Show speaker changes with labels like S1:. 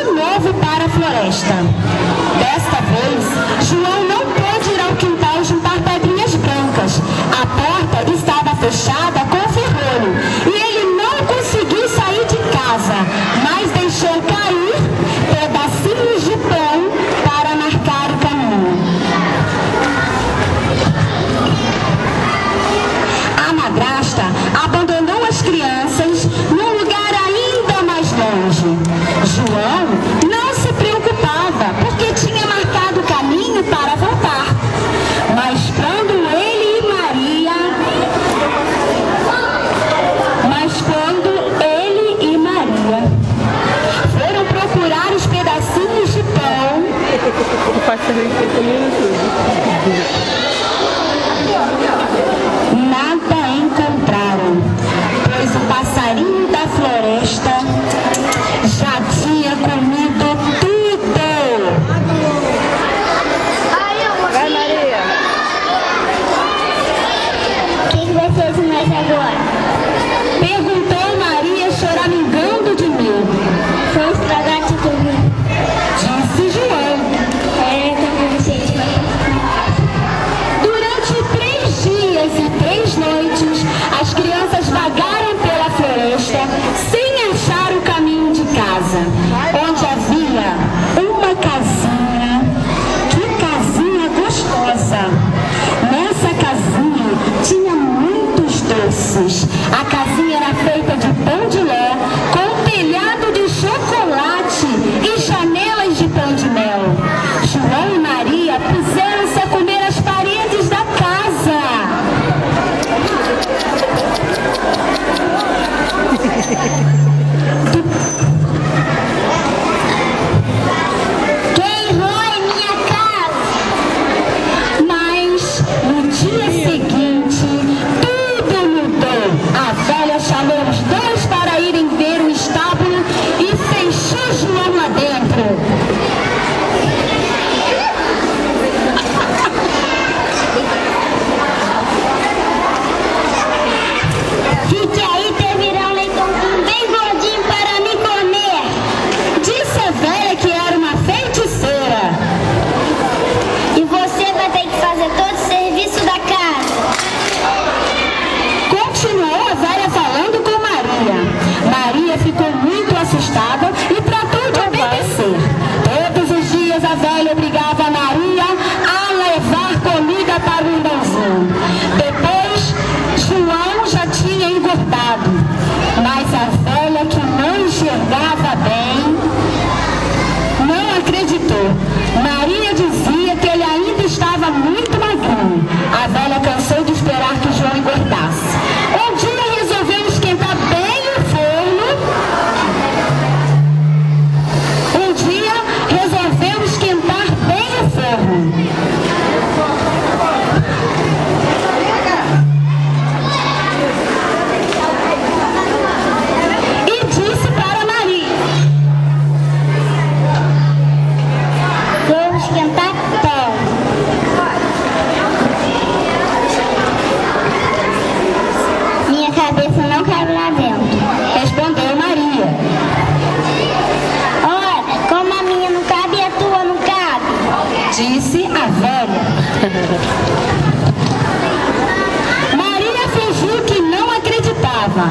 S1: de novo para a floresta. Desta vez, João não pôde ir ao quintal juntar pedrinhas brancas. A porta estava fechada com ferrolho e ele não conseguiu sair de casa, mas deixou cair pedacinhos de pão para marcar o caminho. A madrasta abandonou as crianças num lugar ainda mais longe. João não se preocupava, porque tinha marcado o caminho para voltar. Mas quando ele e Maria foram procurar os pedacinhos de pão, nada encontraram, pois o passarinho da floresta já tinha comido tudo.
S2: Vai, Maria.
S3: O que vai ser de nós agora?
S1: Perguntou Maria, choramingando de medo.
S3: Foi estragar tudo.
S1: Disse João.
S3: Como vocês
S1: Durante 3 dias e 3 noites, as crianças vagaram pela floresta sem achar o caminho de casa, onde havia uma casinha. Que casinha gostosa! Nessa casinha tinha muitos doces. A casinha era feita de pão de ló, com telhado de chocolate e janelas de pão de mel. João e Maria puseram-se a comer as paredes da casa.
S3: Quem rói minha casa?
S1: Mas no dia seguinte, tudo mudou. A velha chamou os dois para irem ver o estábulo e fechou João lá dentro.
S3: Fique aí, tervirá um leitão bem gordinho para me comer.
S1: Disse a velha, que era uma feiticeira.
S3: E você vai ter que fazer todo o serviço da casa.
S1: Continuou a velha falando com Maria. Maria ficou muito assustada e tratou de obedecer. Todos os dias a velha obrigava a Maria a levar comida para o irmãozinho. Depois, João já tinha engordado, mas a velha, que não enxergava bem, não acreditou. Maria dizia que ele ainda estava muito magrinho. A velha cansou de esperar que João engordasse. Um dia resolveu esquentar bem o forno. E disse para Maria:
S3: Vou esquentar pão. Minha cabeça não cabe lá dentro.
S1: Respondeu Maria.
S3: Ora, como a minha não cabe, a tua não cabe.
S1: Disse a velha. Maria fingiu que não acreditava.